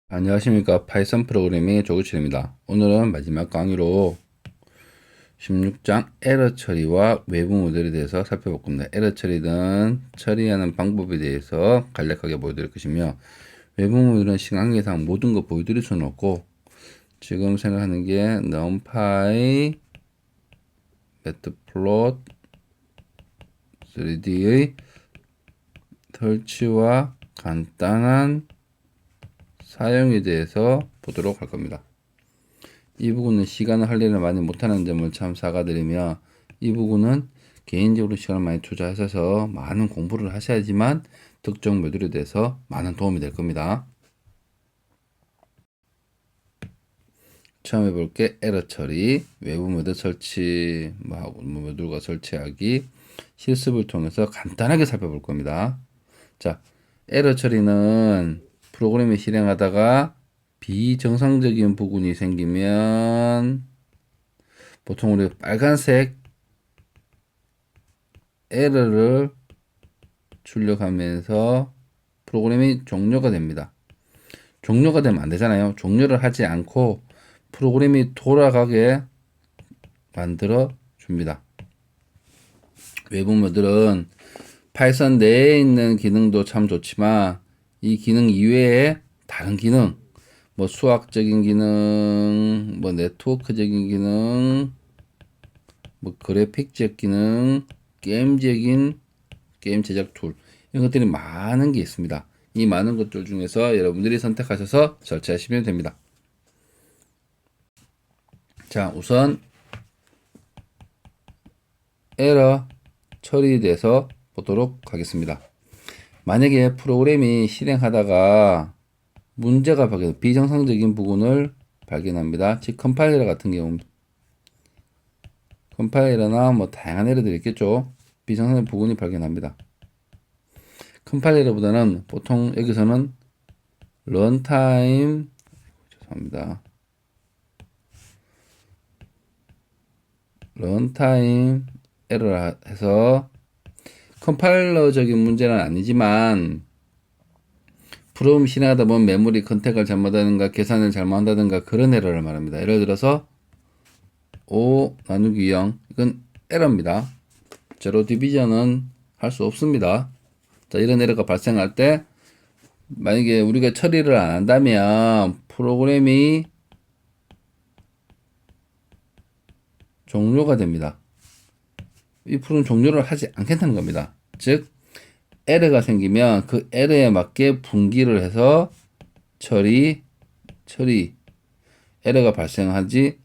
안녕하십니까. 파이썬 프로그래밍의 조규철입니다. 오늘은 마지막 강의로 16장 에러 처리와 외부 모델에 대해서 살펴볼 겁니다. 에러 처리는 처리하는 방법에 대해서 간략하게 보여드릴 것이며, 외부 모델은 시간계상 모든 거 보여드릴 수는 없고, 지금 생각하는 게 numpy, matplotlib, 3D의 설치와 간단한 사용에 대해서 보도록 할 겁니다. 이 부분은 시간을 할 일을 많이 못하는 점을 참 사과드리며, 이 부분은 개인적으로 시간을 많이 투자하셔서 많은 공부를 하셔야지만 특정 모듈에 대해서 많은 도움이 될 겁니다. 처음 해볼 게 에러 처리, 외부 모듈 설치, 모듈과 설치하기, 실습을 통해서 간단하게 살펴볼 겁니다. 자, 에러 처리는 프로그램을 실행하다가 비정상적인 부분이 생기면 보통 우리 빨간색 에러를 출력하면서 프로그램이 종료가 됩니다. 종료가 되면 안 되잖아요. 종료를 하지 않고 프로그램이 돌아가게 만들어 줍니다. 외부 모듈은 파이썬 내에 있는 기능도 참 좋지만 이 기능 이외에 다른 기능, 뭐 수학적인 기능, 뭐 네트워크적인 기능, 뭐 그래픽적 기능, 게임적인 게임 제작 툴, 이런 것들이 많은 게 있습니다. 이 많은 것들 중에서 여러분들이 선택하셔서 설치하시면 됩니다. 자, 우선 에러 처리에 대해서 보도록 하겠습니다. 만약에 프로그램이 실행하다가 문제가 발견, 비정상적인 부분을 발견합니다. 즉 컴파일러 같은 경우, 컴파일러나 뭐 다양한 에러들이 있겠죠. 비정상적인 부분이 발견합니다. 컴파일러보다는 보통 여기서는 런타임, 죄송합니다. 런타임 에러라 해서 컴파일러적인 문제는 아니지만 프로그램 실행하다 보면 메모리 컨택을 잘못하든가 계산을 잘못한다든가 그런 에러를 말합니다. 예를 들어서 5 나누기 0, 이건 에러입니다. 제로 디비전은 할 수 없습니다. 자, 이런 에러가 발생할 때 만약에 우리가 처리를 안 한다면 프로그램이 종료가 됩니다. 이 프로그램 종료를 하지 않겠다는 겁니다. 즉 에러가 생기면 그 에러에 맞게 분기를 해서 처리 에러가 발생하지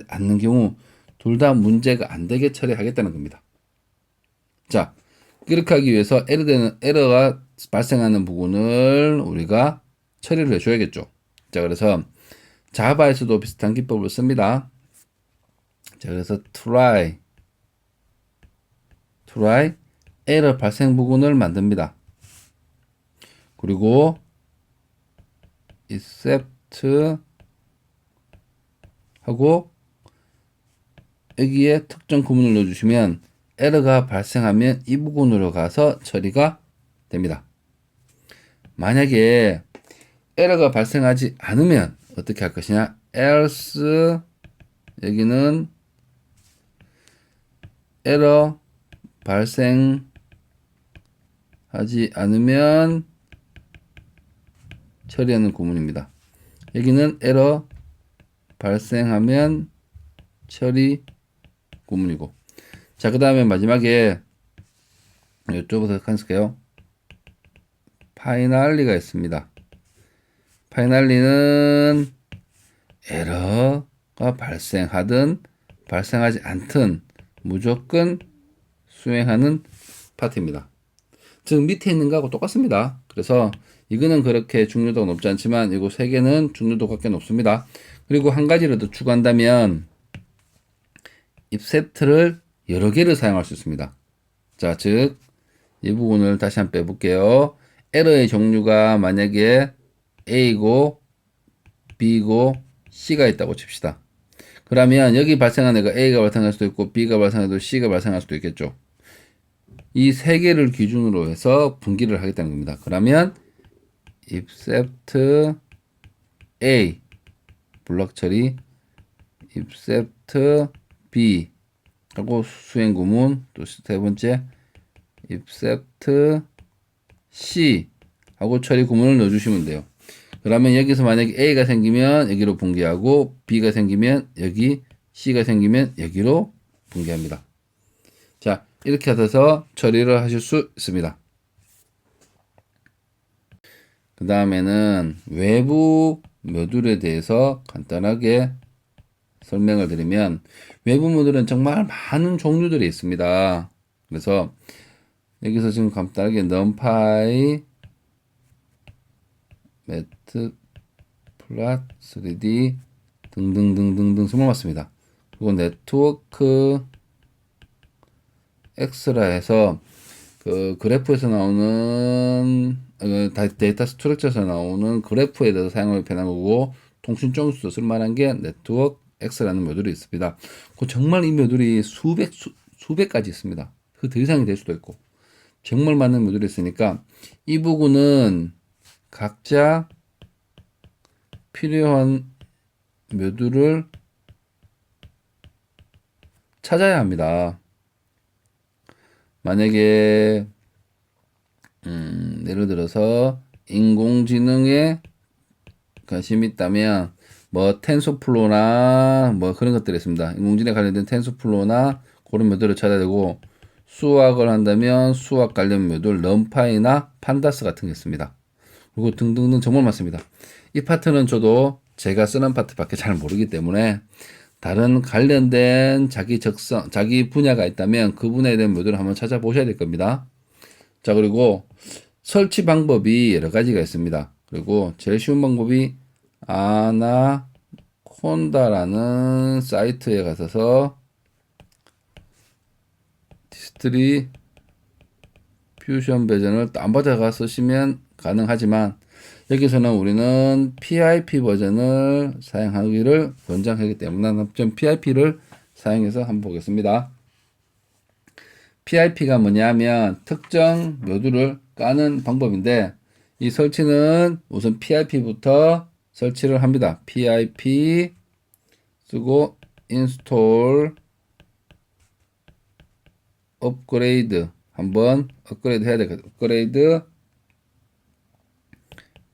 않는 경우 둘 다 문제가 안 되게 처리하겠다는 겁니다. 자, 그렇게 하기 위해서 에러가 발생하는 부분을 우리가 처리를 해줘야겠죠. 자, 그래서 자바에서도 비슷한 기법을 씁니다. 자, 그래서 try 에러 발생 부분을 만듭니다. 그리고 except 하고 여기에 특정 구문을 넣어주시면 에러가 발생하면 이 부분으로 가서 처리가 됩니다. 만약에 에러가 발생하지 않으면 어떻게 할 것이냐, else, 여기는 에러 발생하지 않으면 처리하는 구문입니다. 여기는 에러 발생하면 처리 구문이고, 자, 그 다음에 마지막에 이쪽부터 간을게요. 파이널리가 있습니다. 파이널리는 에러가 발생하든 발생하지 않든 무조건 수행하는 파트입니다. 즉 밑에 있는 거하고 똑같습니다. 그래서 이거는 그렇게 중요도가 높지 않지만 이거 세 개는 중요도가 꽤 높습니다. 그리고 한 가지를 더 추가한다면 except를 여러 개를 사용할 수 있습니다. 자, 즉 이 부분을 다시 한번 빼볼게요. 에러의 종류가 만약에 A고 B고 C가 있다고 칩시다. 그러면 여기 발생한 애가 A가 발생할 수도 있고 B가 발생해도 C가 발생할 수도 있겠죠. 이 세 개를 기준으로 해서 분기를 하겠다는 겁니다. 그러면 except A 블록 처리 except B 하고 수행 구문 또 세 번째 except C 하고 처리 구문을 넣어주시면 돼요. 그러면 여기서 만약에 A가 생기면 여기로 붕괴하고 B가 생기면 여기 C가 생기면 여기로 붕괴합니다. 자, 이렇게 하셔서 처리를 하실 수 있습니다. 그 다음에는 외부 모듈에 대해서 간단하게 설명을 드리면 외부 모듈은 정말 많은 종류들이 있습니다. 그래서 여기서 지금 간단하게 numpy matplotlib 3D 등등등등등 숨어봤습니다. 그리고 네트워크 엑스라 해서 그 그래프에서 나오는 데이터 스트럭처에서 나오는 그래프에 대해서 사용을 변한 거고 통신 쪽수도 쓸만한 게 네트워크 X라는 모듈이 있습니다. 그 정말 이 모듈이 수백 가지 있습니다. 그 더 이상이 될 수도 있고 정말 많은 모듈이 있으니까 이 부분은 각자 필요한 모듈을 찾아야 합니다. 만약에 예를 들어서 인공지능에 관심이 있다면 뭐 텐소플로나 뭐 그런 것들이 있습니다. 인공지능에 관련된 텐소플로나 그런 모듈을 찾아야 되고 수학을 한다면 수학 관련 모듈 럼파이나 판다스 같은 게 있습니다. 그리고 등등등 정말 많습니다. 이 파트는 저도 제가 쓰는 파트밖에 잘 모르기 때문에 다른 관련된 자기 분야가 있다면 그 분야에 대한 모듈을 한번 찾아보셔야 될 겁니다. 자, 그리고 설치 방법이 여러 가지가 있습니다. 그리고 제일 쉬운 방법이 아나콘다라는 사이트에 가셔서 디스트리뷰션 버전을 다운받아가 쓰시면 가능하지만 여기서는 우리는 PIP 버전을 사용하기를 권장하기 때문에 PIP를 사용해서 한번 보겠습니다. PIP가 뭐냐면 특정 모듈을 까는 방법인데 이 설치는 우선 PIP부터 설치를 합니다. PIP 쓰고 인스톨 업그레이드 한번 업그레이드 해야 되거든요. 업그레이드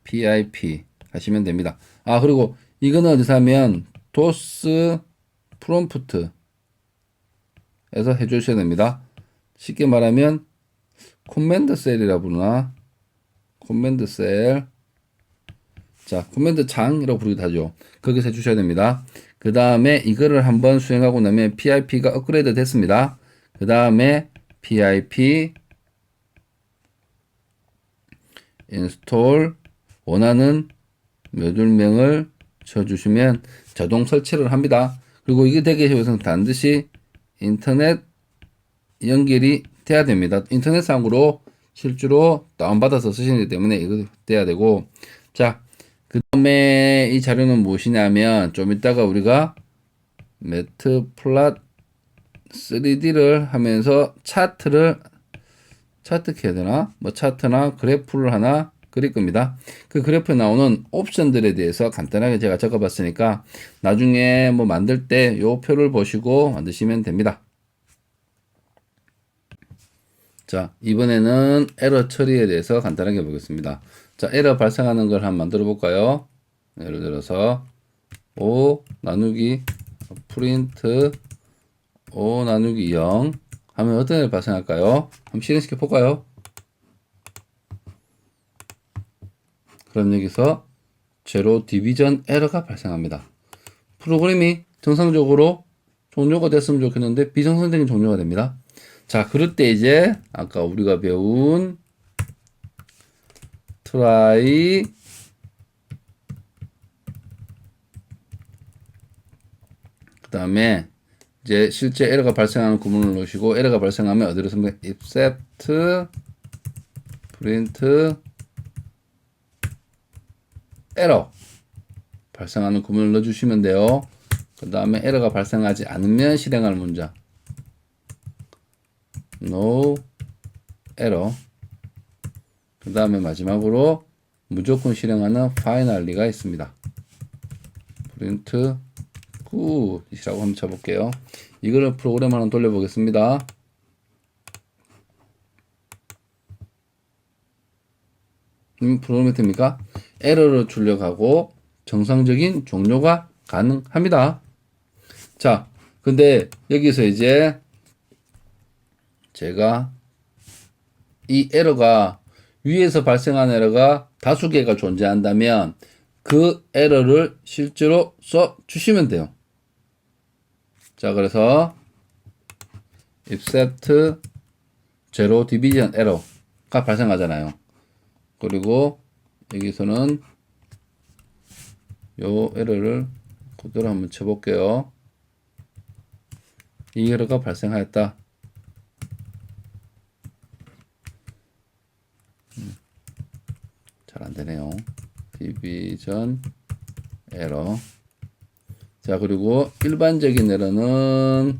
PIP 하시면 됩니다. 아, 그리고 이거는 어디서 하면 도스 프롬프트에서 해주셔야 됩니다. 쉽게 말하면 코맨드 셀이라 부르나? 코맨드 셀. 자, 코맨드 창이라고 부르기도 하죠. 거기서 해주셔야 됩니다. 그 다음에 이거를 한번 수행하고 나면 PIP가 업그레이드 됐습니다. 그 다음에 PIP 인스톨 원하는 모듈명을 쳐주시면 자동 설치를 합니다. 그리고 이게 되기 위해서는 반드시 인터넷 연결이 돼야 됩니다. 인터넷상으로 실제로 다운받아서 쓰시기 때문에 이거 돼야 되고, 자, 그 다음에 이 자료는 무엇이냐면 좀 이따가 우리가 매트플롯 3D를 하면서 차트 해야 되나? 뭐 차트나 그래프를 하나 그릴 겁니다. 그 그래프에 나오는 옵션들에 대해서 간단하게 제가 적어 봤으니까 나중에 뭐 만들 때 요 표를 보시고 만드시면 됩니다. 자, 이번에는 에러 처리에 대해서 간단하게 보겠습니다. 자, 에러 발생하는 걸 한번 만들어 볼까요? 예를 들어서 5 나누기 프린트 5 나누기 0 하면 어떤 에러 발생할까요? 한번 실행시켜 볼까요? 그럼 여기서 제로 디비전 에러가 발생합니다. 프로그램이 정상적으로 종료가 됐으면 좋겠는데 비정상적인 종료가 됩니다. 자, 그럴 때 이제 아까 우리가 배운 try 그 다음에 이제 실제 에러가 발생하는 구문을 넣으시고 에러가 발생하면 어디로 쓰면 except print 에러 발생하는 구문을 넣어주시면 돼요. 그 다음에 에러가 발생하지 않으면 실행할 문장 no error. 그 다음에 마지막으로 무조건 실행하는 finally가 있습니다. print good이라고 한번 쳐볼게요. 이거를 프로그램 하나 돌려보겠습니다. 프로그램이 됩니까? 에러를 출력하고 정상적인 종료가 가능합니다. 자, 근데 여기서 이제 제가 이 에러가 위에서 발생한 에러가 다수 개가 존재한다면 그 에러를 실제로 써 주시면 돼요. 자, 그래서 except zero division error가 발생하잖아요. 그리고 여기서는 요 에러를 그대로 한번 쳐볼게요. 이 에러가 발생하였다. 잘 안되네요. 디비전 에러. 자, 그리고 일반적인 에러는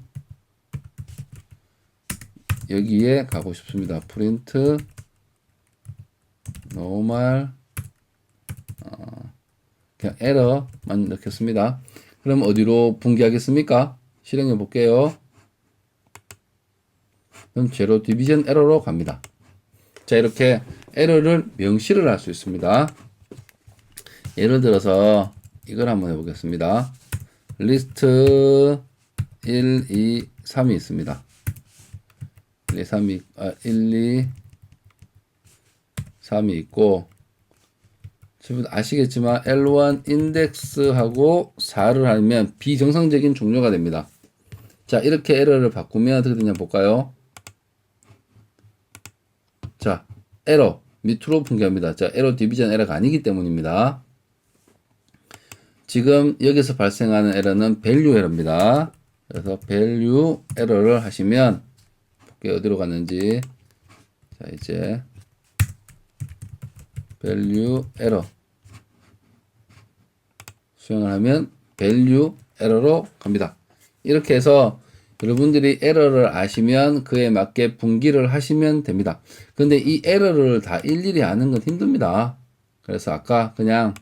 여기에 가고 싶습니다. 프린트 normal 그냥 에러만 넣겠습니다. 그럼 어디로 분기하겠습니까? 실행해 볼게요. 그럼 제로 디비전 에러로 갑니다. 자, 이렇게 에러를 명시를 할 수 있습니다. 예를 들어서 이걸 한번 해보겠습니다. 리스트 1, 2, 3이 있습니다. 1, 2, 3이 있고, 지금 아시겠지만 L1 인덱스하고 4를 하면 비정상적인 종료가 됩니다. 자, 이렇게 에러를 바꾸면 어떻게 되냐 볼까요? 자, 에러 밑으로 분기합니다. 자, 에러 디비전 에러가 아니기 때문입니다. 지금 여기서 발생하는 에러는 밸류 에러입니다. 그래서 밸류 에러를 하시면 볼게요. 어디로 갔는지. 자, 이제 밸류 에러 수행을 하면 밸류 에러로 갑니다. 이렇게 해서 여러분들이 에러를 아시면 그에 맞게 분기를 하시면 됩니다. 근데 이 에러를 다 일일이 아는 건 힘듭니다. 그래서 아까 그냥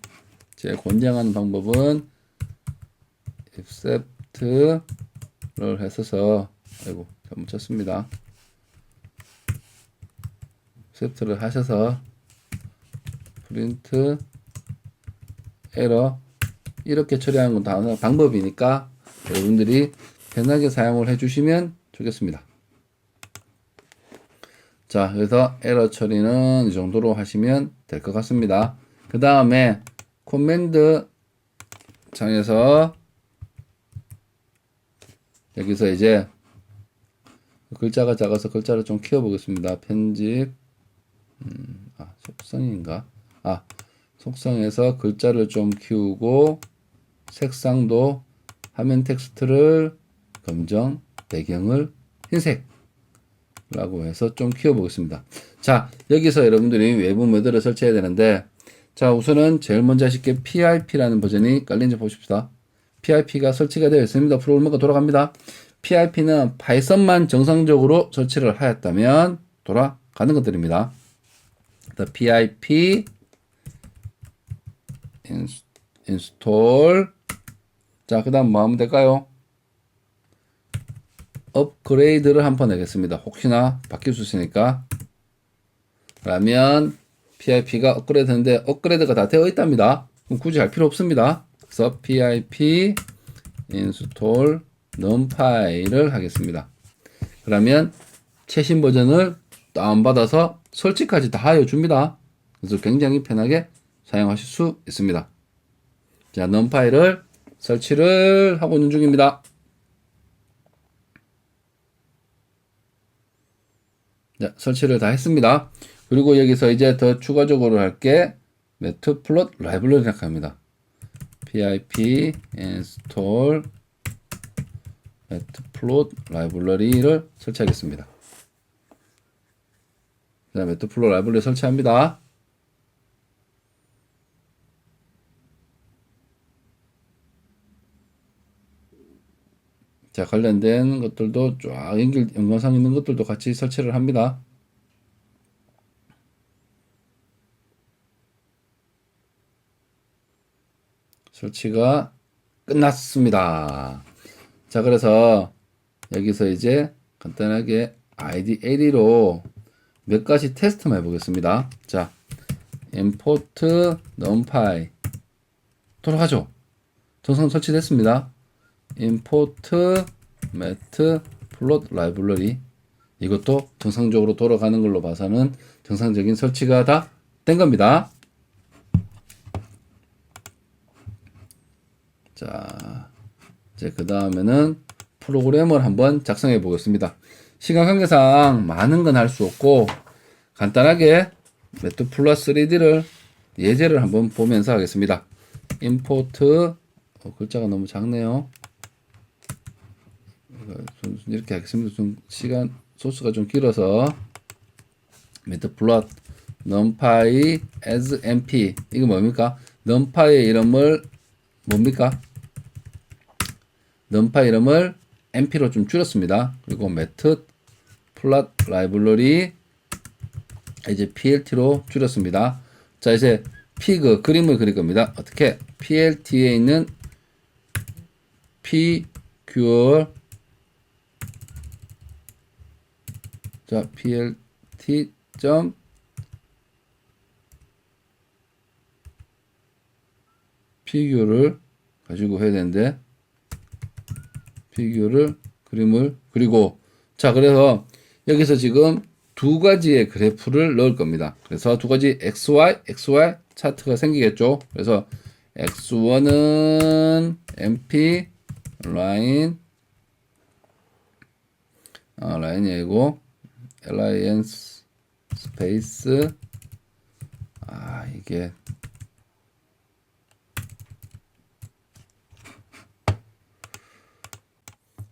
제 권장하는 방법은 except를 했어서, 아이고 잘못 쳤습니다. except를 하셔서 print error 이렇게 처리하는 건 다 방법이니까 여러분들이 편하게 사용을 해주시면 좋겠습니다. 자, 그래서 에러 처리는 이 정도로 하시면 될 것 같습니다. 그 다음에 코맨드 창에서 여기서 이제 글자가 작아서 글자를 좀 키워보겠습니다. 편집, 속성인가? 속성에서 글자를 좀 키우고 색상도 화면 텍스트를 검정, 배경을 흰색 라고 해서 좀 키워보겠습니다. 자, 여기서 여러분들이 외부 모델을 설치해야 되는데, 자, 우선은 제일 먼저 쉽게 PIP라는 버전이 깔린지 보십시다. PIP가 설치가 되어 있습니다. 프로그래머가 돌아갑니다. PIP는 파이썬만 정상적으로 설치를 하였다면 돌아가는 것들입니다. PIP install. 자, 그 다음 뭐 하면 될까요? 업그레이드를 한번 하겠습니다. 혹시나 바뀔 수 있으니까. 그러면 PIP가 업그레이드 했는데 업그레이드가 다 되어 있답니다. 그럼 굳이 할 필요 없습니다. 그래서 PIP install numpy를 하겠습니다. 그러면 최신 버전을 다운받아서 설치까지 다 하여 줍니다. 그래서 굉장히 편하게 사용하실 수 있습니다. 자, numpy를 설치를 하고 있는 중입니다. 자, 설치를 다 했습니다. 그리고 여기서 이제 더 추가적으로 할 게 matplotlib 라이브러리 생각합니다. pip install matplot 라이브러리를 설치하겠습니다. 자, matplot 라이브러리 설치합니다. 자, 관련된 것들도 쫙 연관상 있는 것들도 같이 설치를 합니다. 설치가 끝났습니다. 자, 그래서 여기서 이제 간단하게 id80로 몇 가지 테스트만 해보겠습니다. 자, import numpy 돌아가죠. 정상 설치됐습니다. import matplotlib library 이것도 정상적으로 돌아가는 걸로 봐서는 정상적인 설치가 다 된 겁니다. 자, 이제 그 다음에는 프로그램을 한번 작성해 보겠습니다. 시간 관계상 많은 건 할 수 없고 간단하게 매트플러스3D를 예제를 한번 보면서 하겠습니다. import 글자가 너무 작네요. 이렇게 하겠습니다. 좀 시간 소스가 좀 길어서 매트플롯 numpy as np 이거 뭡니까? numpy의 이름을 뭡니까? numpy 이름을 np로 좀 줄였습니다. 그리고 매트 플롯 라이브러리 이제 plt로 줄였습니다. 자, 이제 피그 그림을 그릴 겁니다. 어떻게? plt에 있는 figure 자, plt figure를 가지고 해야 되는데 figure를 그림을 그리고 자, 그래서 여기서 지금 두 가지의 그래프를 넣을 겁니다. 그래서 두 가지 XY 차트가 생기겠죠. 그래서 X1은 MP 라인이 아니고 LIN 스페이스 이게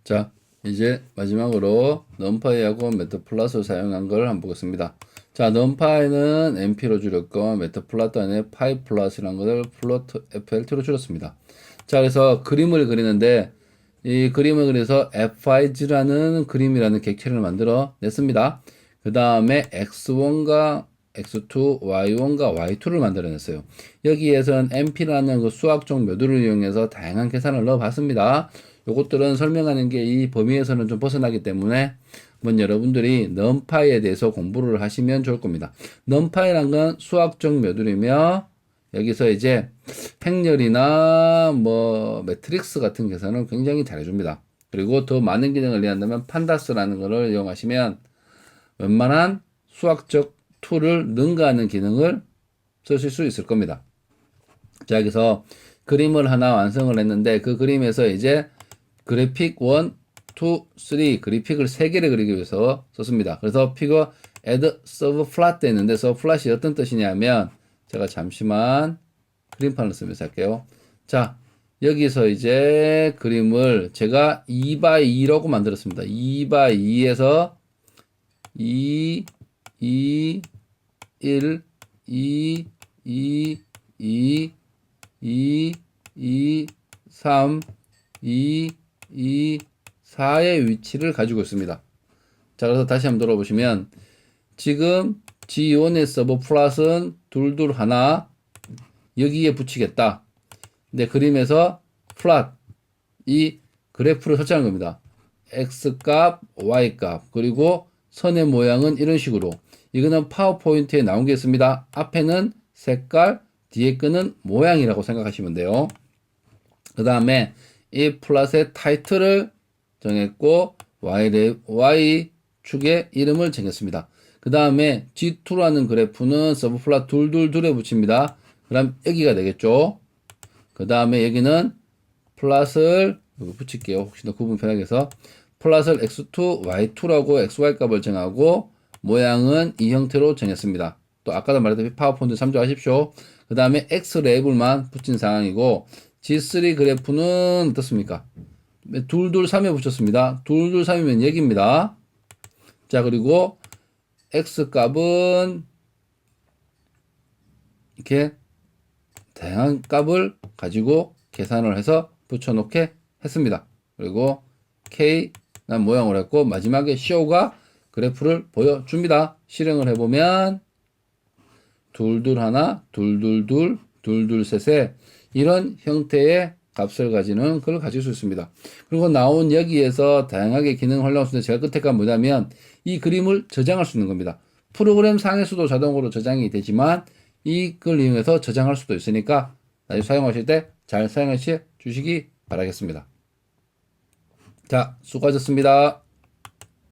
자, 이제 마지막으로 numpy하고 matplotlib을 사용한 걸 한번 보겠습니다. 자, numpy는 np로 줄였고 matplotlib은 pyplot이라는 것을 plot로 줄였습니다. 자, 그래서 그림을 그리는데 이 그림을 그려서 f5라는 그림이라는 객체를 만들어 냈습니다. 그 다음에 x1과 x2, y1과 y2를 만들어냈어요. 여기에선 np라는 그 수학적 모듈을 이용해서 다양한 계산을 넣어봤습니다. 요것들은 설명하는 게 이 범위에서는 좀 벗어나기 때문에 한번 여러분들이 numpy에 대해서 공부를 하시면 좋을 겁니다. numpy란 건 수학적 모듈이며 여기서 이제 행렬이나 뭐 매트릭스 같은 계산을 굉장히 잘해줍니다. 그리고 더 많은 기능을 이해한다면 판다스라는 것을 이용하시면 웬만한 수학적 툴을 능가하는 기능을 쓰실 수 있을 겁니다. 자, 여기서 그림을 하나 완성을 했는데 그 그림에서 이제 그래픽 1, 2, 3 그래픽을 3개를 그리기 위해서 썼습니다. 그래서 피거 add serve flat 했는데 serve flat이 어떤 뜻이냐면 제가 잠시만 그림판을 쓰면서 할게요. 자, 여기서 이제 그림을 제가 2x2라고 만들었습니다. 2x2에서 2, 2, 1, 2, 2, 2, 2, 2, 3, 2, 2, 4의 위치를 가지고 있습니다. 자, 그래서 다시 한번 돌아보시면 지금 G1의 서버 플랫은 둘둘 하나 여기에 붙이겠다. 근데 그림에서 플랫 이 그래프를 설정한 겁니다. X값, Y값 그리고 선의 모양은 이런 식으로 이거는 파워포인트에 나온 게 있습니다. 앞에는 색깔, 뒤에 거는 모양이라고 생각하시면 돼요. 그 다음에 이 플랫의 타이틀을 정했고 Y축의 이름을 정했습니다. 그 다음에 G2라는 그래프는 서브 플랫 둘둘둘에 붙입니다. 그럼 여기가 되겠죠. 그 다음에 여기는 플랫을 여기 붙일게요. 혹시 더 구분 편하게 해서 플랫을 x2, y2라고 xy 값을 정하고 모양은 이 형태로 정했습니다. 또 아까도 말했다시피 파워포인트 참조하십시오. 그 다음에 x 레이블만 붙인 상황이고 G3 그래프는 어떻습니까? 둘둘 3에 붙였습니다. 둘둘 3이면 여기입니다. 자, 그리고 x 값은 이렇게 다양한 값을 가지고 계산을 해서 붙여놓게 했습니다. 그리고 K 난 모양을 했고 마지막에 show가 그래프를 보여줍니다. 실행을 해보면 둘둘 하나, 둘둘둘, 둘둘 셋에 이런 형태의 값을 가지는 걸 가질 수 있습니다. 그리고 나온 여기에서 다양하게 기능을 활용할 수 있는 제가 끝에 가 뭐냐면 이 그림을 저장할 수 있는 겁니다. 프로그램 상에서도 자동으로 저장이 되지만 이걸 이용해서 저장할 수도 있으니까 나중에 사용하실 때 잘 사용해 주시기 바라겠습니다. 자, 수고하셨습니다.